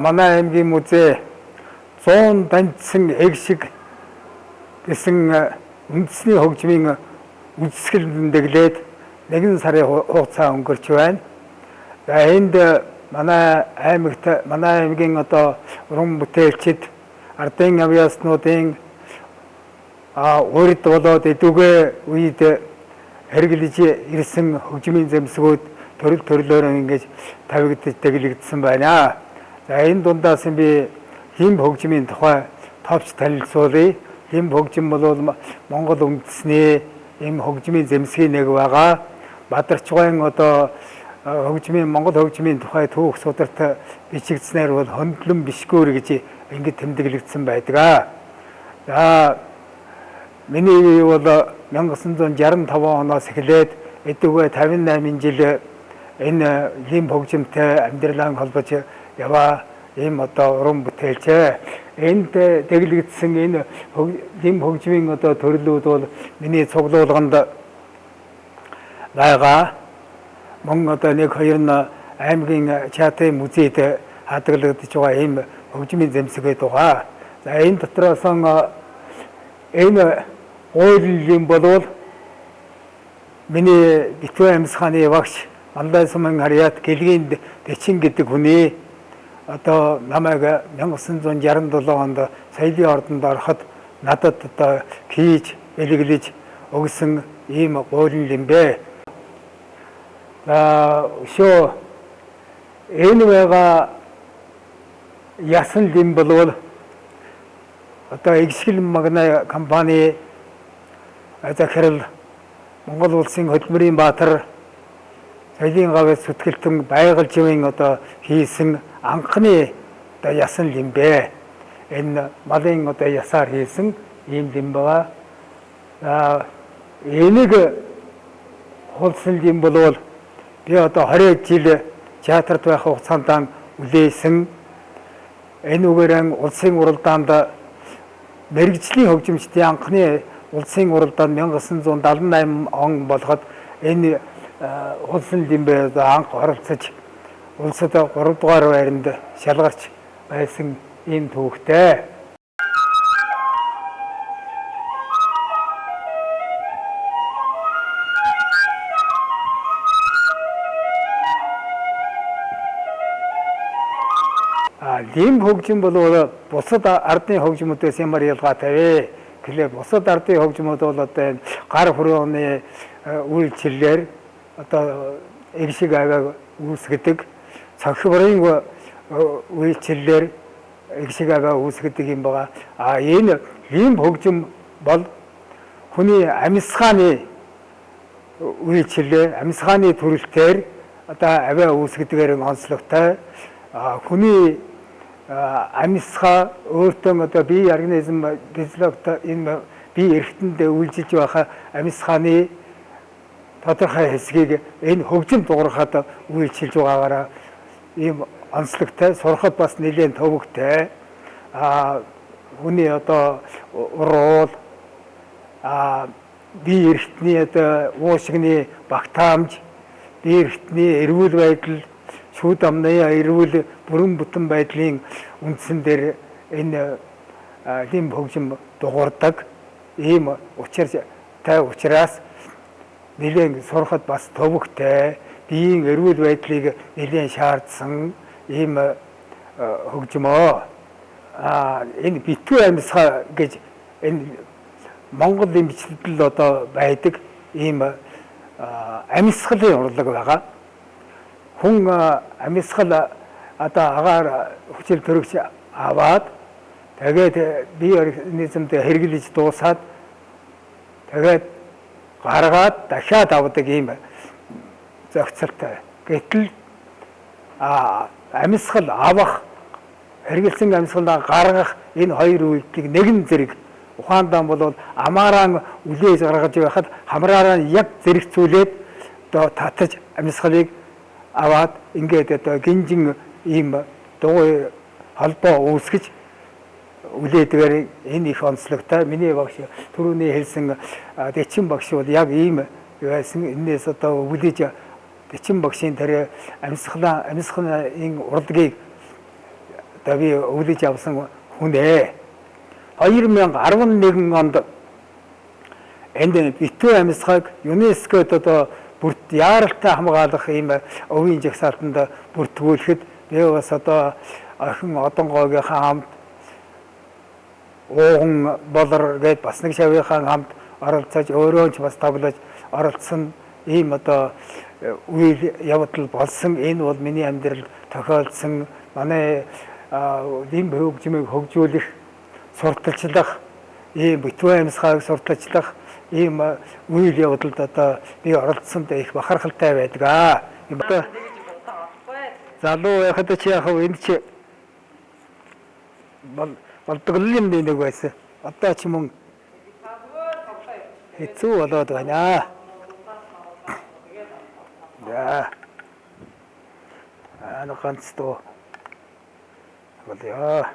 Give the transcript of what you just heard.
манай аймгийн музей 100 данжсан эгшиг гэсэн үндэсний хөгжмийн үзэсгэлэн дэглээд нэгэн сарын хугацаа өнгөрч байна. За энд манай аймгийн одоо уран бүтээлчид ардын авьяаснуудын урд болоод эдүгэ үед хэрэглэж ирсэн хөгжмийн зэмсгүүд төрөл төрлөөр ингэж тавигдж дэглэгдсэн байна. За энэ дундаас би хим хөгжмийн тухай товч танилцуулъя. Хим хөгжим бол Монгол үндэсний ийм хөгжмийн зэмсгийн нэг байгаа. Бадарчгайн одоо Монгол хөгжмийн тухай түүх сударт бичигдснээр бол хөндлөн бишгүүр гэж ингэж тэмдэглэгдсэн байдаг. За миний бол 1965 оноос эхлээд эдүгэ 58 жил энэ хим хөгжимтэй амьдралаа холбож яваа ийм одоо уран бүтээлч. Энд дэглэгдсэн энэ хим хөгжмийн одоо төрлүүд бол миний цуглуулганд байгаа. Мөн одоо нэг хоёр нь аймгийн театрын музейд хадгалагдаж байгаа ийм хөгжмийн зэмсгээд байгаа. За энэ дотроос энэ гуйлын болвол миний Битвэ амьсгааны багш Маллай Сумын Харьяат Гэлгийн Дэчин гэдэг хүний одоо намайг 1967 онд соёлын ордонд ороход надад одоо хийж элэглэж өгсөн ийм гуйлын юм бэ. Шо энэ байгаа ясан лим болвол одоо Игшгэл магнай компани захирал Монгол улсын хөдөлмөрийн баатар соёлын гавьяас зүтгэлтэн байгальживын одоо хийсэн анхны одоо ясан лим бэ. Энэ малын одоо ясаар хийсэн ийм лим байгаа. Энийг хулсан лим болвол би одоо 20 жил театрт байх хугацаанд үлээсэн. Энэ үгээрэн улсын уралдаанд мэрэгжлийн хөгжимчдийн анхны улсын уралдаанд 1978 он болоход энэ хулсан лимбэ анх оролцож улсад 3 дугаар байранд шалгарч байсан ийм түүхтэй. Лим хөгжим бол бусад ардын хөгжмүүдээс ямар ялгаатай вэ? Гэхлээр бусад ардын хөгжмүүд бол одоо гар хүрээний үйлчлэлээр одоо эгшиг авиаг үүсгэдэг, цогцлборын үйлчлэлээр эгшиг авиа үүсгэдэг юм байгаа. Энэ лим хөгжим бол хүний амьсгааны үйлчлэлээр, амьсгааны төрөлтөөр одоо авиа үүсгэдгээр онцлогтой. Хүний амьсгаа өөртөө одоо бие организм физиологи энэ бие эрхтэнд үйлжилж байгаа амьсгааны тодорхой хэсгийг энэ хөгжим дуурахад үйлчилж байгаагаараа ийм онцлогтой, сурахад бас нэлээд төвөгтэй. Хүний одоо уруул бие эрхтний одоо уушигны багтаамж, бие эрхтний эрүүл байдал, шүүд амны эрүүл бүрэн бүтэн байдлын үндсэн дээр энэ лим хөгжим дуурдаг. Ийм учраас нэлээд сурахад бас төвөгтэй, биеийн эрүүл байдлыг нэлээд шаардсан ийм хөгжмөө. Энэ битвэ амьсгаа гэж энэ Монгол эмчилэл одоо байдаг ийм амьсгалын урлаг байгаа. Хүн амьсгал одоо агаар хүчил төрөгч аваад тэгээд бие организмд хэрэглэж дуусаад тэгээд гаргаад дахиад авдаг ийм зохицолтой. Гэтэл амьсгал авах, хэрэгэлсэн амьсгалаа гаргах энэ хоёр үйлдэлийг нэгэн зэрэг ухаандаа бол амаараа үлээж гаргаж байхад хамраараа яг зэрэгцүүлээд одоо татаж амьсгалыг аваад ингээд одоо гинжин ийм дугуй холбоо үүсгэж үлээдгээр энэ их онцлогтой. Миний багш түрүүний хэлсэн Дэчин багш бол яг ийм байсан энэс одоо өвлөж бичэн багшийн тэр амьсгалын урлагийг одоо би өвлөж авсан хүн ээ. 2011 онд энд битүү амьсгалыг ЮНЕСКОд одоо бүрт яаралтай хамгаалах ийм өвийн жагсаалтанд бүртгүүлэхэд би бас одоо охин одонгойгийнхаа хамт ууган болор гээд бас нэг шавийнхаа хамт оролцож өөрөө ч бас тоглож оролцсон ийм одоо үйл явдал болсон. Энэ бол миний амьдрал тохиолдсон манай ийм хөгжмийг хөгжүүлэх, сурталчлах, ийм битүү амьсгалыг сурталчлах ийм үйл явдалд одоо би оролцсонд их бахархалтай байдаг. Одоо залуу байхад чи яг энэ чи болдог юм нэг байсан. Одоо ч юм хэцүү болоод байна. За. Ганц тоо. Болё.